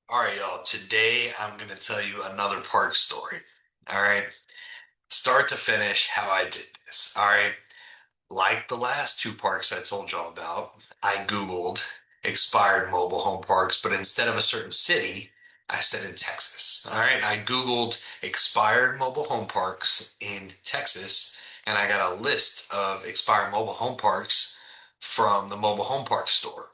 All right, y'all. Today I'm going to tell you another park story. All right. Start to finish, how I did this. All right. Like the last two parks I told y'all about, I Googled expired mobile home parks, but instead of a certain city, I said in Texas. All right. I Googled expired mobile home parks in Texas, and I got a list of expired mobile home parks from the mobile home park store.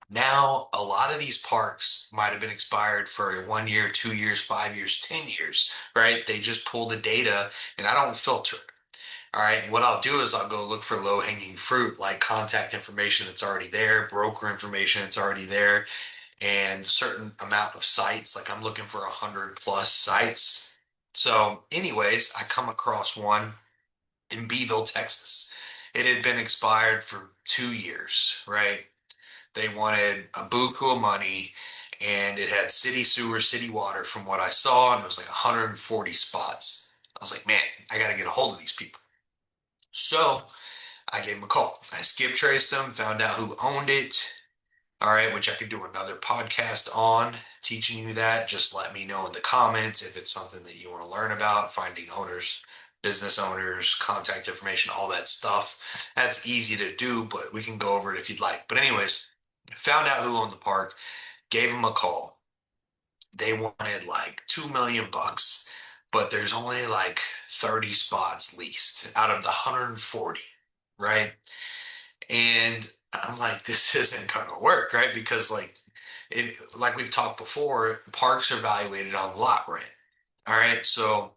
Now, a lot of these parks might have been expired for 1 year, 2 years, 5 years, 10 years, right? They just pull the data and I don't filter it. All right. What I'll do is I'll go look for low hanging fruit, like contact information that's already there, broker information that's already there, and certain amount of sites. Like I'm looking for 100+ sites. So, anyways, I come across one in Beeville, Texas. It had been expired for 2 years, right? They wanted a buku of money, and it had city sewer, city water from what I saw, and it was like 140 spots. I was like, man, I got to get a hold of these people. So I gave them a call. I skip traced them, found out who owned it. All right, which I could do another podcast on teaching you that. Just let me know in the comments if it's something that you want to learn about, finding owners, business owners, contact information, all that stuff. That's easy to do, but we can go over it if you'd like. But anyways, found out who owned the park, gave them a call. They wanted like 2 million bucks, but there's only like 30 spots leased out of the 140, right? And I'm like, this isn't gonna work, right? Because like we've talked before, parks are evaluated on lot rent. All right, so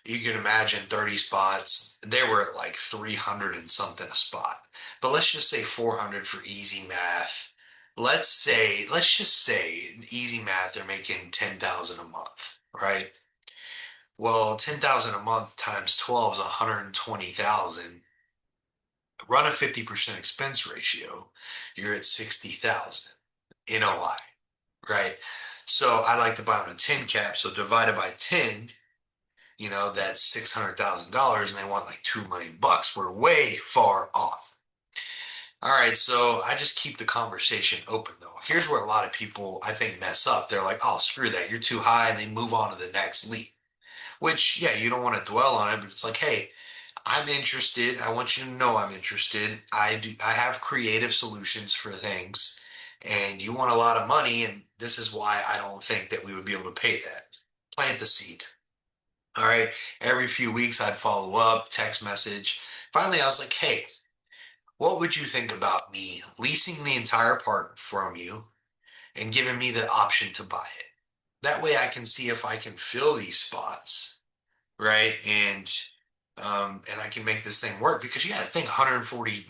you can imagine 30 spots. They were at like 300 and something a spot. But let's just say 400 for easy math. Let's just say easy math, they're making 10,000 a month, right? Well, 10,000 a month times 12 is 120,000. Run a 50% expense ratio, you're at 60,000 NOI, right? So I like to buy on a 10 cap. So divided by 10, that's $600,000 and they want like 2 million bucks. We're way far off. All right, so I just keep the conversation open though. Here's where a lot of people I think mess up. They're like, "Oh, screw that. You're too high," and they move on to the next lead. Which, yeah, you don't want to dwell on it, but it's like, "Hey, I'm interested. I want you to know I'm interested. I have creative solutions for things, and you want a lot of money, and this is why I don't think that we would be able to pay that." Plant the seed. All right. Every few weeks I'd follow up, text message. Finally, I was like, "Hey, what would you think about me leasing the entire park from you and giving me the option to buy it? That way I can see if I can fill these spots, right? And I can make this thing work because you got to think 140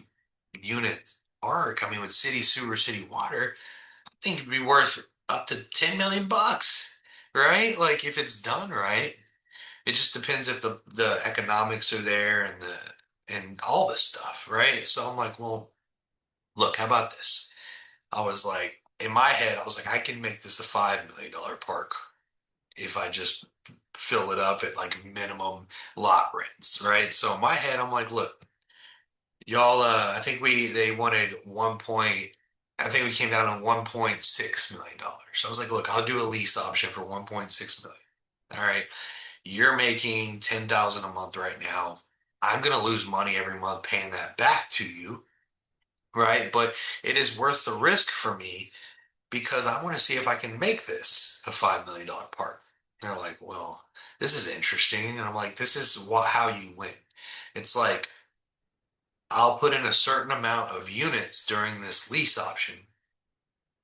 units are coming with city sewer, city water. I think it'd be worth up to 10 million bucks, right? Like if it's done right. It just depends if the economics are there and all this stuff, right? So I'm like, well, look, how about this? I was like, in my head, I was like, I can make this a $5 million park if I just fill it up at like minimum lot rents, right? So in my head, I'm like, look, y'all, I think they wanted I think we came down to $1.6 million. So I was like, look, I'll do a lease option for 1.6 million. All right. You're making 10,000 a month right now. I'm going to lose money every month paying that back to you, right? But it is worth the risk for me because I want to see if I can make this a $5 million park. And they're like, well, this is interesting. And I'm like, this is how you win. It's like, I'll put in a certain amount of units during this lease option,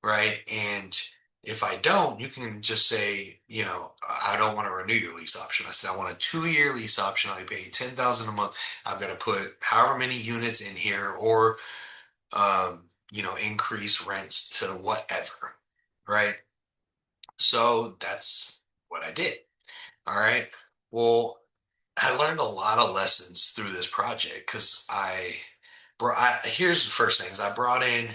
right? And if I don't, you can just say, I don't want to renew your lease option. I said, I want a 2 year lease option. I'll pay you 10,000 a month. I'm going to put however many units in here or, increase rents to whatever, right? So that's what I did. All right. Well, I learned a lot of lessons through this project because here's the first thing is I brought in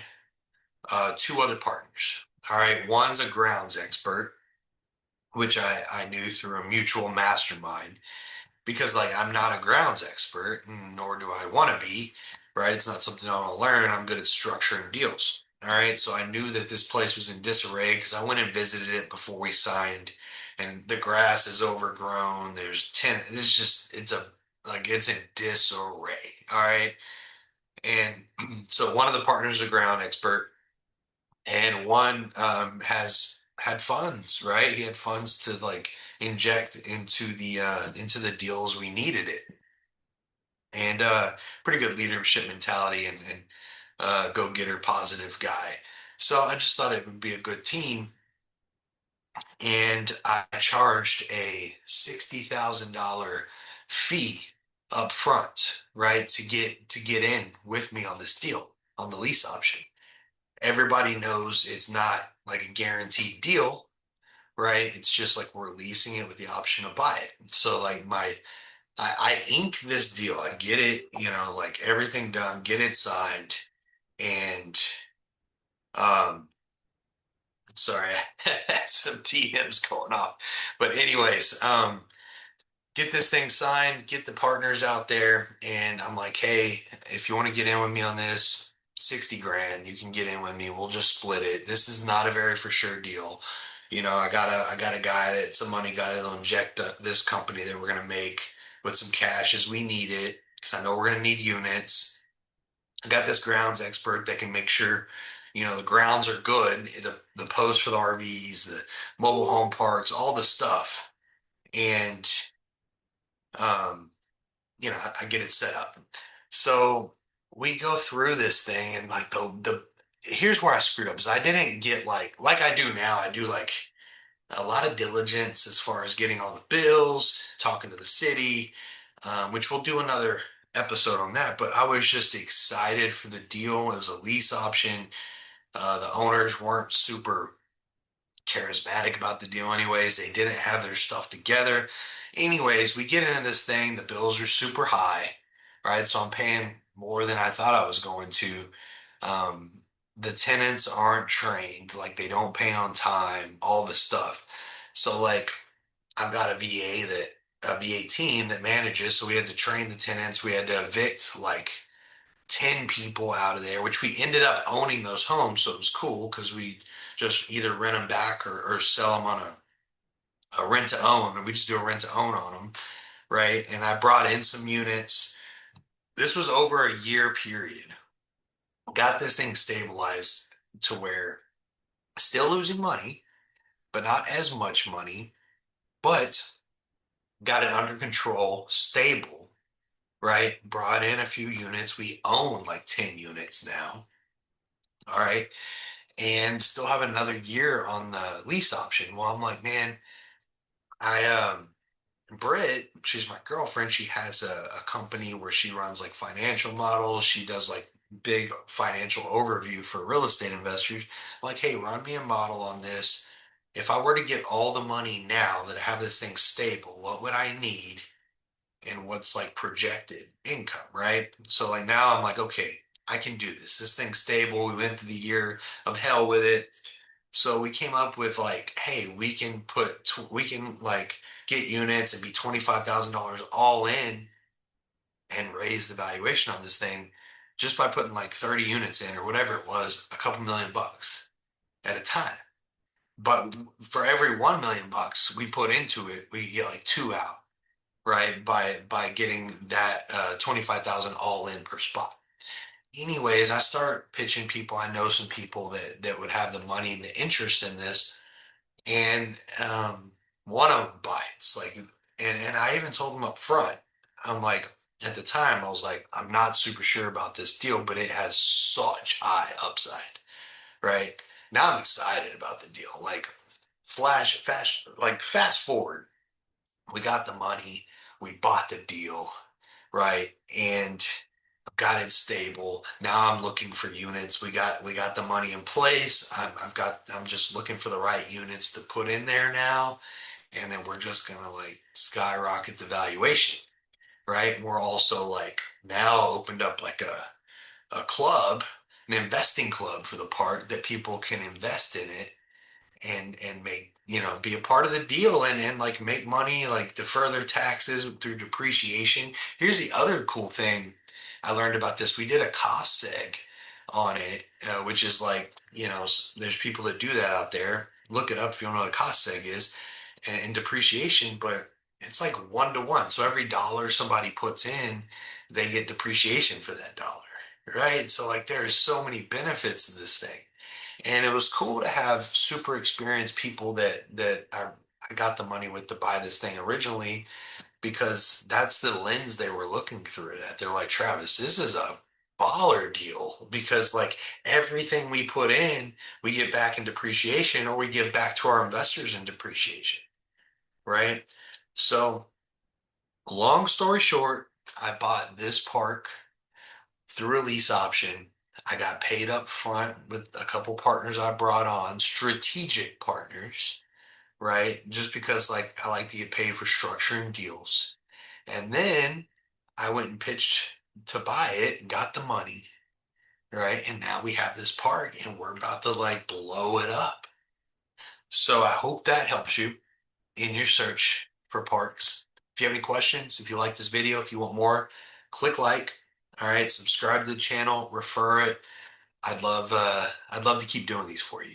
two other partners. All right. One's a grounds expert, which I knew through a mutual mastermind because, like, I'm not a grounds expert, nor do I want to be, right? It's not something I want to learn. I'm good at structuring deals. All right, so I knew that this place was in disarray because I went and visited it before we signed, and the grass is overgrown. There's just it's in disarray. All right, and so one of the partners is a ground expert, and one has had funds. Right, he had funds to like inject into the deals we needed it, and pretty good leadership mentality and go-getter positive guy. So I just thought it would be a good team, and I charged a $60,000 fee up front, right, to get in with me on this deal on the lease option. Everybody knows it's not like a guaranteed deal, right? It's just like we're leasing it with the option to buy it. So like I ink this deal, I get it, like everything done, get it signed, and um sorry, I had some TMs going off. But anyways, get this thing signed, get the partners out there, and I'm like, hey, if you want to get in with me on this, 60 grand, you can get in with me. We'll just split it. This is not a very for sure deal. I got a guy that's a money guy that'll inject this company that we're gonna make with some cash as we need it, because I know we're gonna need units. I got this grounds expert that can make sure, the grounds are good, the posts for the RVs, the mobile home parks, all the stuff. And um, I get it set up. So we go through this thing, and like the here's where I screwed up is I didn't get like I do now. I do like a lot of diligence as far as getting all the bills, talking to the city, which we'll do another episode on that. But I was just excited for the deal. It was a lease option. The owners weren't super charismatic about the deal, anyways. They didn't have their stuff together. Anyways, we get into this thing. The bills are super high, right? So I'm paying more than I thought I was going to. Um, the tenants aren't trained, like they don't pay on time, all the stuff. So like I've got a VA team that manages, so we had to train the tenants. We had to evict like 10 people out of there, which we ended up owning those homes. So it was cool because we just either rent them back or sell them on a rent to own, and we just do a rent to own on them, right? And I brought in some units. This was over a year period. Got this thing stabilized to where still losing money, but not as much money, but got it under control, stable, right? Brought in a few units. We own like 10 units now. All right. And still have another year on the lease option. Well, I'm like, man, I Britt, she's my girlfriend. She has a company where she runs like financial models. She does like big financial overview for real estate investors. Like, hey, run me a model on this. If I were to get all the money now that I have this thing stable, what would I need? And what's like projected income, right? So like now I'm like, okay, I can do this. This thing's stable. We went through the year of hell with it. So we came up with like, hey, we can like get units and be $25,000 all in and raise the valuation on this thing just by putting like 30 units in or whatever it was, a couple million bucks at a time. But for every 1 million bucks we put into it, we get like two out, right? By getting that 25,000 all in per spot. Anyways, I start pitching people. I know some people that would have the money and the interest in this, and one of them bites. Like, and I even told them up front. I'm like, at the time, I was like, I'm not super sure about this deal, but it has such high upside, right? Now I'm excited about the deal. Like, fast forward, we got the money, we bought the deal, right? And got it stable. Now I'm looking for units. We got the money in place. I'm just looking for the right units to put in there now, and then we're just gonna like skyrocket the valuation, right? And we're also like now opened up like a club, an investing club for the park that people can invest in it and make be a part of the deal and like make money, like defer their taxes through depreciation. Here's the other cool thing I learned about this. We did a cost seg on it, which is like, there's people that do that out there. Look it up if you don't know what a cost seg is, and depreciation, but it's like 1 to 1. So every dollar somebody puts in, they get depreciation for that dollar, right? So like there's so many benefits to this thing. And it was cool to have super experienced people that I got the money with to buy this thing originally, because that's the lens they were looking through it at. They're like, Travis, this is a baller deal because like everything we put in, we get back in depreciation or we give back to our investors in depreciation, right? So, long story short, I bought this park through a lease option. I got paid up front with a couple partners I brought on, strategic partners, right? Just because like I like to get paid for structuring deals. And then I went and pitched to buy it and got the money, right? And now we have this park and we're about to like blow it up. So I hope that helps you in your search for parks. If you have any questions, if you like this video, if you want more, click like. All right, subscribe to the channel, refer it. I'd love to keep doing these for you.